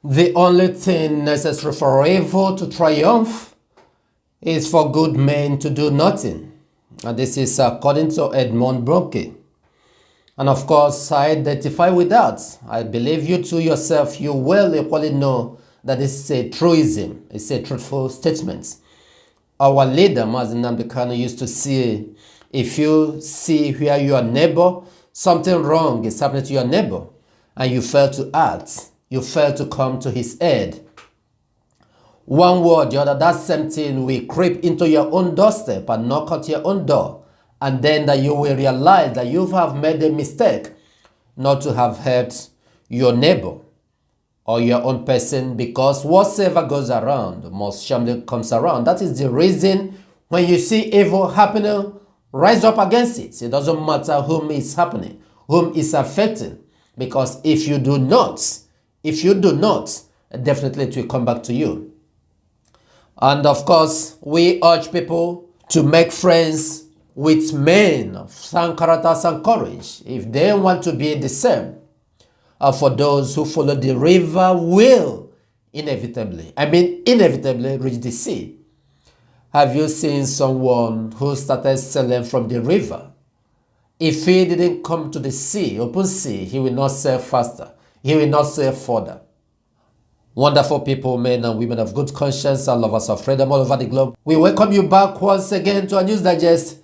The only thing necessary for evil to triumph is for good men to do nothing. And this is according to Edmund Burke. And of course, I identify with that. I believe you to yourself, you will equally know that this is a truism. It's a truthful statement. Our leader, Mazi Nnamdi Kanu, used to say, if you see where your neighbor, something wrong is happening to your neighbor, and you fail to act, you fail to come to his aid, one way or the other, that same thing will creep into your own doorstep and knock at your own door. And then that you will realize that you have made a mistake not to have helped your neighbor or your own person, because whatsoever goes around must surely comes around. That is the reason when you see evil happening, rise up against it. It doesn't matter whom it's happening, whom it's affecting, because if you do not, definitely it will come back to you. And of course, we urge people to make friends with men of sound characters and courage if they want to be the same. For those who follow the river will inevitably reach the sea. Have you seen someone who started sailing from the river? If he didn't come to the sea, open sea, he will not sail faster. He will not sail further. Wonderful people, men and women of good conscience and lovers of freedom all over the globe. We welcome you back once again to our News Digest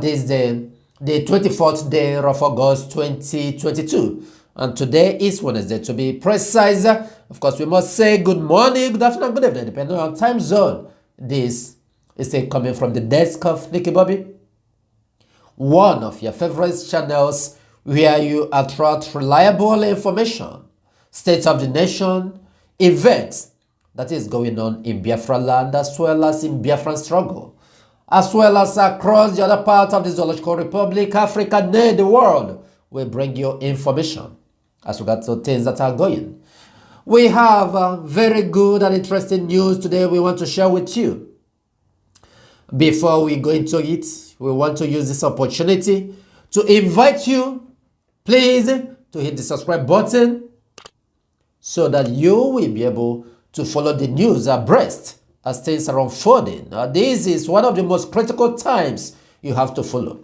this day, the 24th day of August 2022. And today is Wednesday, to be precise. Of course, we must say good morning, good afternoon, good evening, depending on time zone. This is coming from the desk of Nicky Bobby, one of your favorite channels where you attract reliable information, state of the nation, events that is going on in Biafra land, as well as in Biafran struggle, as well as across the other parts of the Zoological Republic, Africa, and the world. We bring you information as regards to things that are going. We have very good and interesting news today we want to share with you. Before we go into it, we want to use this opportunity to invite you, please, to hit the subscribe button so that you will be able to follow the news abreast as things are unfolding. This is one of the most critical times you have to follow.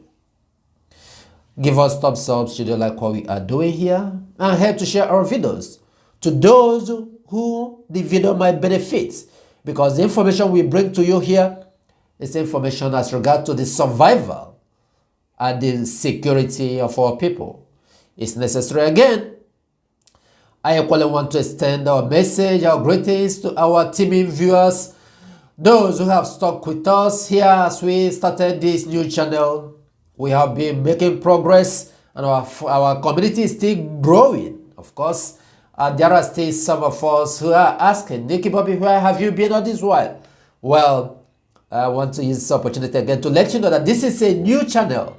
Give us thumbs up should you like what we are doing here, and help to share our videos to those who the video might benefit, because the information we bring to you here is information as regards to the survival and the security of our people. It's necessary again. I equally want to extend our message, our greetings to our teaming viewers, those who have stuck with us here as we started this new channel. We have been making progress, and our community is still growing. Of course, there are still some of us who are asking, Nicky Bobby, where have you been all this while? Well, I want to use this opportunity again to let you know that this is a new channel.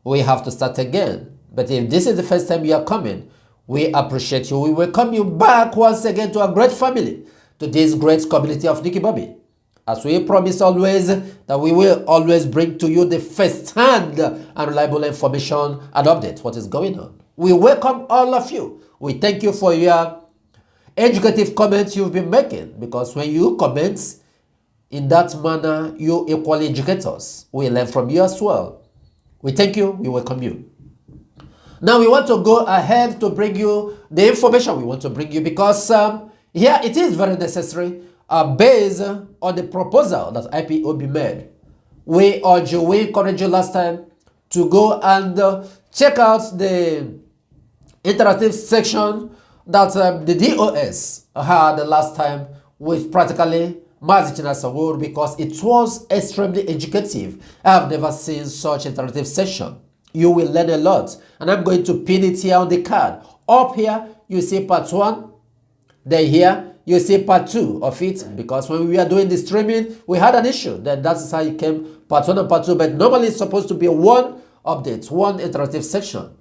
We have to start again. But if this is the first time you are coming, we appreciate you. We welcome you back once again to our great family, to this great community of Nicky Bobby. As we promise always, that we will always bring to you the first-hand and reliable information and updates what is going on. We welcome all of you. We thank you for your educative comments you've been making, because when you comment in that manner, you equally educate us. We learn from you as well. We thank you. We welcome you. Now we want to go ahead to bring you the information we want to bring you, because here it is very necessary. Based on the proposal that IPOB made. We urge you, we encourage you last time to go and check out the interactive section that the DOS had the last time with practically Mazi Nnamdi, because it was extremely educative. I have never seen such interactive section. You will learn a lot, and I'm going to pin it here on the card. Up here, you see part 1. Then here, you see part 2 of it, because when we were doing the streaming, we had an issue. Then that's how it came, part 1 and part 2. But normally it's supposed to be one update, one interactive section.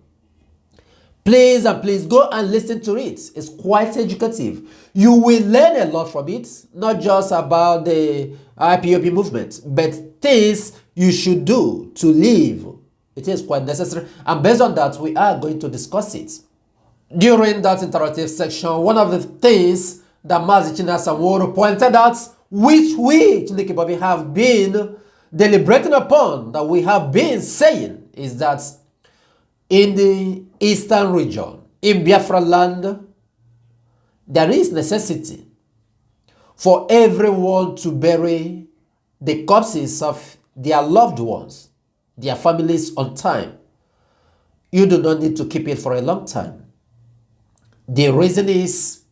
Please and please go and listen to it. It's quite educative. You will learn a lot from it, not just about the IPOB movement, but things you should do to live. It is quite necessary. And based on that, we are going to discuss it. During that interactive section, one of the things that Mazi Chinasa pointed out, which we, Chineke Bobby, have been deliberating upon, that we have been saying, is that in the eastern region, in Biafra land, there is necessity for everyone to bury the corpses of their loved ones, their families on time. You do not need to keep it for a long time. The reason is,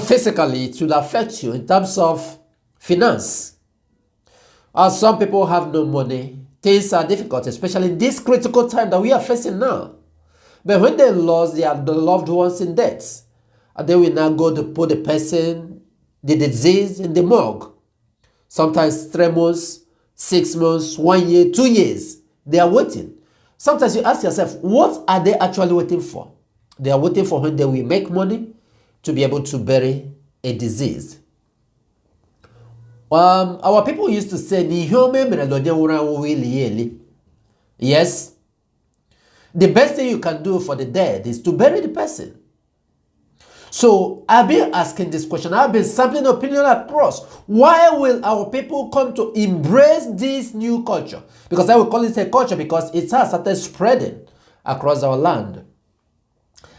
physically, it will affect you in terms of finance. As some people have no money, things are difficult, especially in this critical time that we are facing now. But when they lost their loved ones in death, and they will now go to put the person, the disease, in the morgue. Sometimes 3 months, 6 months, 1 year, 2 years, they are waiting. Sometimes you ask yourself, what are they actually waiting for? They are waiting for when they will make money to be able to bury a disease. Our people used to say, yes, the best thing you can do for the dead is to bury the person. So I've been asking this question. I've been sampling opinion across. Why will our people come to embrace this new culture? Because I will call it a culture because it has started spreading across our land.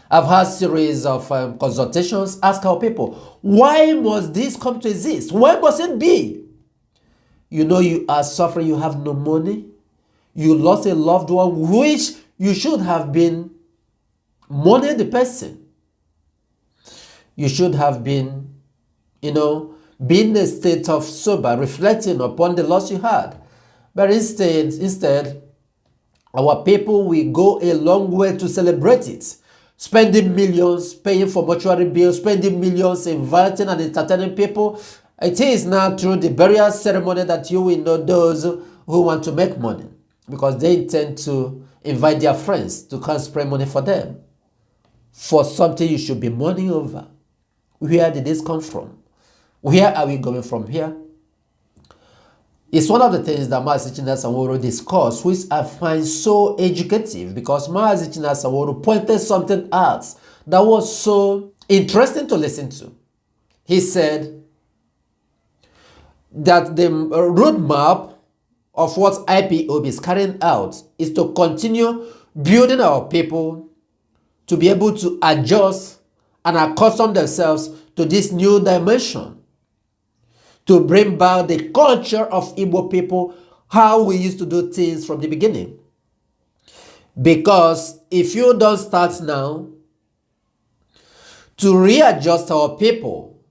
I've had series of consultations, ask our people, why must this come to exist? Why must it be? You know you are suffering, you have no money. You lost a loved one, which you should have been mourning the person. You should have been, being in a state of sober, reflecting upon the loss you had. But instead, our people will go a long way to celebrate it. Spending millions, paying for mortuary bills, spending millions, inviting and entertaining people. It is now through the burial ceremony that you will know those who want to make money, because they intend to invite their friends to come spend money for them, for something you should be mourning over. Where did this come from? Where are we going from here? It's one of the things that Mazi Chinasa discussed, which I find so educative, because Mazi Chinasa pointed something out that was so interesting to listen to. He said that the roadmap of what IPOB is carrying out is to continue building our people to be able to adjust and accustom themselves to this new dimension, to bring back the culture of Igbo people, how we used to do things from the beginning. Because if you don't start now to readjust our people,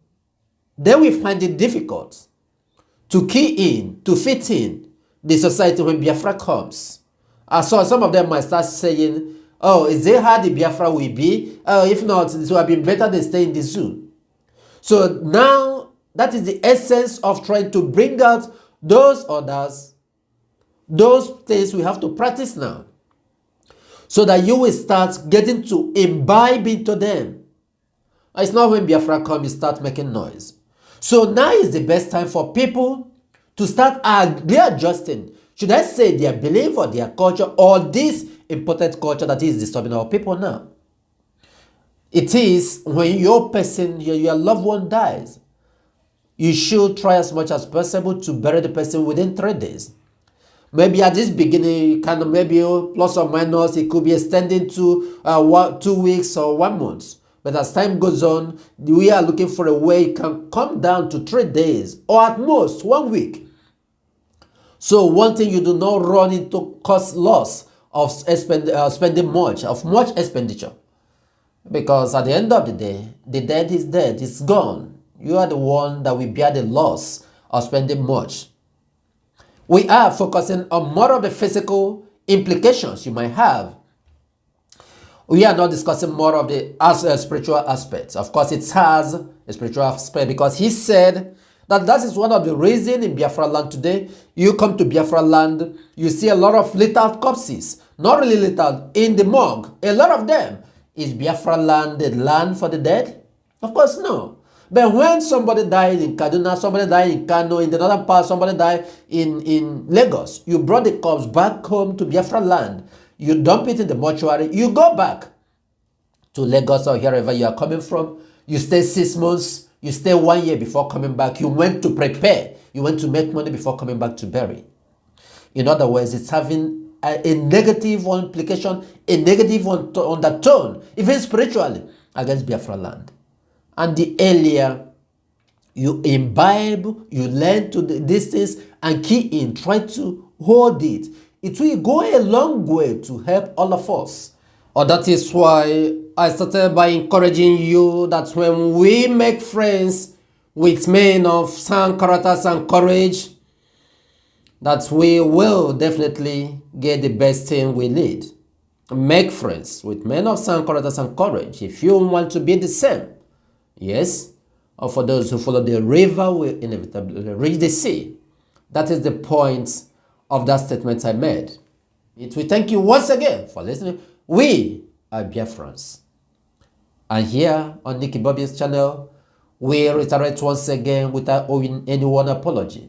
then we find it difficult to key in, to fit in the society when Biafra comes. I saw some of them might start saying, oh, is it how the Biafra will be? If not, it would have been better than stay in the zoo. So now, that is the essence of trying to bring out those others, those things we have to practice now, so that you will start getting to imbibe into them. It's not when Biafra comes, you start making noise. So now is the best time for people to start readjusting, should I say their belief or their culture, or this important culture that is disturbing our people now. It is when your person, your loved one dies, you should try as much as possible to bury the person within 3 days. Maybe at this beginning, kind of maybe plus or minus, it could be extended to 2 weeks or 1 month. But as time goes on, we are looking for a way it can come down to 3 days or at most 1 week. So one thing, you do not run into cost loss of spending much expenditure. Because at the end of the day, the dead is dead, it's gone. You are the one that will bear the loss of spending much. We are focusing on more of the physical implications you might have. We are not discussing more of the spiritual aspects. Of course, it has a spiritual aspect, because he said that is one of the reasons in Biafra land today. You come to Biafra land, you see a lot of littered corpses. Not really littered, in the morgue. A lot of them. Is Biafra land the land for the dead? Of course, no. But when somebody died in Kaduna, somebody died in Kano, in the northern part, somebody died in Lagos, you brought the corpse back home to Biafra land. You dump it in the mortuary, you go back to Lagos or wherever you are coming from. You stay 6 months, You stay 1 year before coming back. You went to prepare. You went to make money before coming back to bury. In other words, it's having a negative implication, a negative undertone, even spiritually, against Biafra land. And the earlier you imbibe, you learn to these things and key in, try to hold it, it will go a long way to help all of us. That is why I started by encouraging you that when we make friends with men of sound characters and courage, that we will definitely get the best thing we need. Make friends with men of sound characters and courage if you want to be the same. Yes, or for those who follow the river will inevitably reach the sea. That is the point of that statement I made. We thank you once again for listening. We are Biafrans. And here on Nicky Bobby's channel, we reiterate once again without owing anyone apology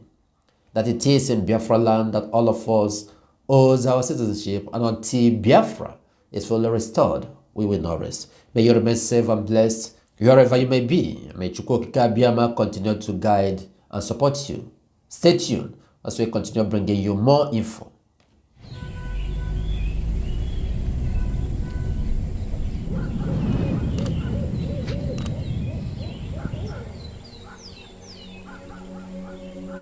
that it is in Biafra land that all of us owes our citizenship, and until Biafra is fully restored, we will not rest. May you remain safe and blessed wherever you may be. May Chukwokika Biama continue to guide and support you. Stay tuned as we continue bringing you more info